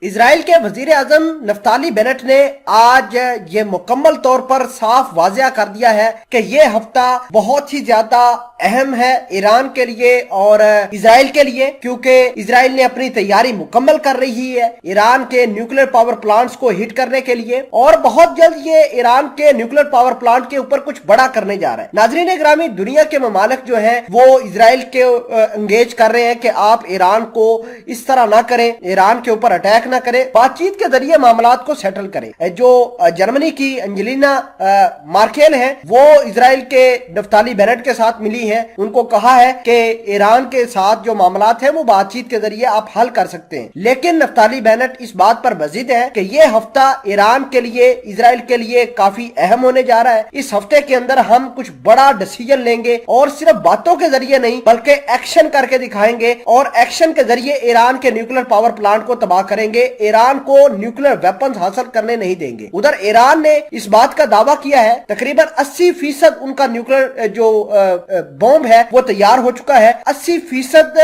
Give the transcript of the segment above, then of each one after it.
اسرائیل کے وزیر اعظم نفتالی بینٹ نے آج یہ مکمل طور پر صاف واضح کر دیا ہے کہ یہ ہفتہ بہت ہی زیادہ اہم ہے ایران کے لیے اور اسرائیل کے لیے، کیونکہ اسرائیل نے اپنی تیاری مکمل کر رہی ہے ایران کے نیوکلیر پاور پلانٹس کو ہٹ کرنے کے لیے، اور بہت جلد یہ ایران کے نیوکلیر پاور پلانٹ کے اوپر کچھ بڑا کرنے جا رہا ہے۔ ناظرین گرامی، دنیا کے ممالک جو ہیں وہ اسرائیل کے انگیج کر رہے ہیں کہ آپ ایران کو اس طرح نہ کریں، ایران کے اوپر اٹیک نہ کریں، بات چیت کے ذریعے معاملات کو سیٹل کریں۔ جو جرمنی کی انجلینا مارکیل ہیں، وہ اسرائیل کے نفتالی بینٹ کے ساتھ ملی ہیں، ان کو کہا ہے کہ ایران کے ساتھ جو معاملات ہیں وہ بات چیت کے ذریعے آپ حل کر سکتے ہیں، لیکن نفتالی بینٹ اس بات پر بزد ہے کہ یہ ہفتہ ایران کے لیے، اسرائیل کے لیے کافی اہم ہونے جا رہا ہے۔ اس ہفتے کے اندر ہم کچھ بڑا ڈیسیجن لیں گے، اور صرف باتوں کے ذریعے نہیں بلکہ ایکشن کر کے دکھائیں گے، اور ایکشن کے ذریعے ایران کے نیوکلیر پاور پلانٹ کو تباہ کریں گے، ایران کو نیوکلیر ویپنز حاصل کرنے نہیں دیں گے۔ ادھر ایران نے اس بات کا دعویٰ کیا ہے تقریباً 80% ان کا نیوکلیر جو بومب ہے وہ تیار ہو چکا ہے۔ 80%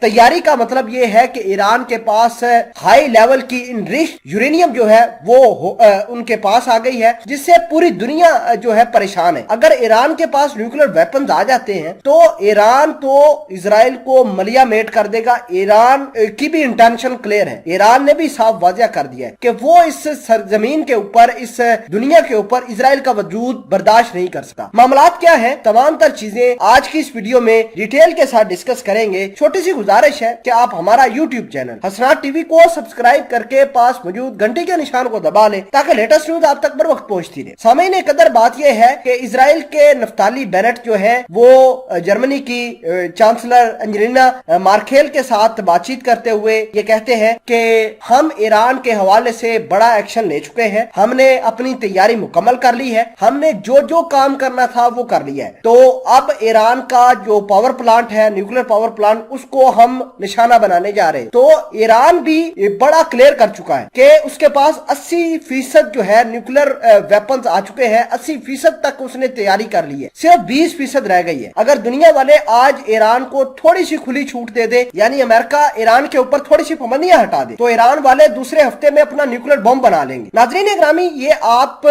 تیاری کا مطلب یہ ہے کہ ایران کے پاس ہائی لیول کی انریچڈ یورینیم جو ہے وہ ان کے پاس آ گئی ہے، جس سے پوری دنیا جو ہے پریشان ہے۔ اگر ایران کے پاس نیوکلیر ویپنز آ جاتے ہیں تو ایران تو اسرائیل کو ملیا میٹ کر دے گا۔ ایران کی بھی انٹینشن کلیئر ہے، ایران نے بھی صاف واضح کر دیا ہے کہ وہ اس سرزمین کے اوپر، اس دنیا کے اوپر اسرائیل کا وجود برداشت نہیں کر سکتا۔ معاملات کیا ہے، تمام تر چیزیں آج کی اس ویڈیو میں ڈیٹیل کے ساتھ ڈسکس کریں گے۔ چھوٹی سی گزارش ہے کہ آپ ہمارا یوٹیوب چینل حسنات ٹی وی کو سبسکرائب کر کے پاس موجود گھنٹی کے نشان کو دبا لیں تاکہ لیٹسٹ نیوز آپ تک بر وقت پہنچتی رہے۔ سامعین قدر، بات یہ ہے کہ اسرائیل کے نفتالی بینٹ جو ہے وہ جرمنی کی چانسلر انجلینا مارکیل کے ساتھ بات چیت کرتے ہوئے یہ کہتے ہیں کہ ہم ایران کے حوالے سے بڑا ایکشن لے چکے ہیں، ہم نے اپنی تیاری مکمل کر لی ہے، ہم نے جو کام کرنا تھا وہ کر لیا ہے، تو اب ایران کا جو پاور پلانٹ ہے، نیوکلیر پاور پلانٹ، اس کو ہم نشانہ بنانے جا رہے ہیں۔ تو ایران بھی بڑا کلیئر کر چکا ہے کہ اس کے پاس 80% جو ہے نیوکلیر ویپنز آ چکے ہیں، 80% تک اس نے تیاری کر لی ہے، صرف 20% رہ گئی ہے۔ اگر دنیا والے آج ایران کو تھوڑی سی کھلی چھوٹ دے دے، یعنی امریکہ ایران کے اوپر تھوڑی سی پابندیاں ہٹا دے، تو ایران والے دوسرے ہفتے میں اپنا نیوکلیر بم بنا لیں گے۔ ناظرین گرامی، یہ آپ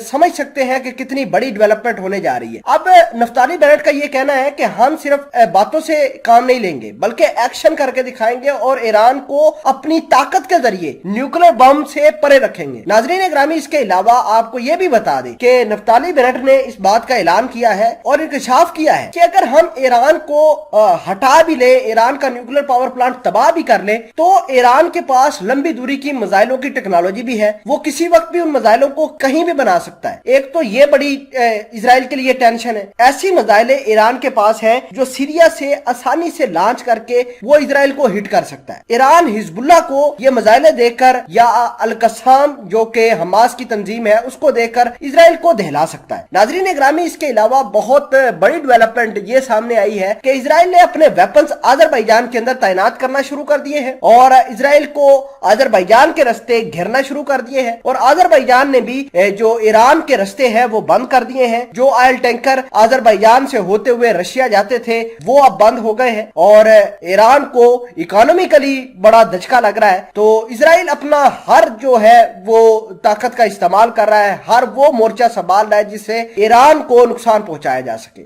سمجھ سکتے ہیں کہ کتنی بڑی ڈیولپمنٹ ہونے جا رہی ہے۔ اب نفتالی بینٹ کا یہ کہنا ہے کہ ہم صرف باتوں سے کام نہیں لیں گے بلکہ ایکشن کر کے دکھائیں گے اور ایران کو اپنی طاقت کے ذریعے نیوکلیر بم سے پرے رکھیں گے۔ ناظرین گرامی، اس کے علاوہ آپ کو یہ بھی بتا دیں کہ نفتالی بینٹ نے اس بات کا اعلان کیا ہے اور انکشاف کیا ہے کہ اگر ہم ایران کو ہٹا بھی لیں، ایران کا نیوکلیر پاور پلانٹ تباہ بھی کر لیں، تو ایران کے پاس لمبی دوری کی میزائلوں کی ٹیکنالوجی بھی ہے، وہ کسی وقت بھی ان میزائلوں کو کہیں بھی بنا سکتا ہے۔ ایک تو یہ بڑی اسرائیل کے لیے ٹینشن ہے، ایسی میزائلیں ایران کے پاس ہیں جو سیریا سے آسانی سے لانچ کر کے وہ اسرائیل کو ہٹ کر سکتا ہے۔ ایران حزب اللہ کو یہ میزائلیں دے کر، یا القسام جو کہ حماس کی تنظیم ہے اس کو دے کر اسرائیل کو دہلا سکتا ہے۔ ناظرین گرامی، اس کے علاوہ بہت بڑی ڈیولپمنٹ یہ سامنے آئی ہے کہ اسرائیل نے اپنے ویپنز آذربائیجان کے اندر تعینات کرنا شروع کر دیے ہیں، اور اسرائیل کو آذربائیجان کے رستے گھیرنا شروع کر دیے ہیں، اور آذربائیجان نے بھی جو ایران کے رستے ہیں وہ بند کر دیے ہیں۔ جو آئل ٹینکر آذربائیجان سے ہوتے ہوئے رشیا جاتے تھے وہ اب بند ہو گئے ہیں، اور ایران کو اکانومیکلی بڑا دھچکا لگ رہا ہے۔ تو اسرائیل اپنا ہر جو ہے وہ طاقت کا استعمال کر رہا ہے، ہر وہ مورچہ سنبھال رہا ہے جس سے ایران کو نقصان پہنچایا جا سکے۔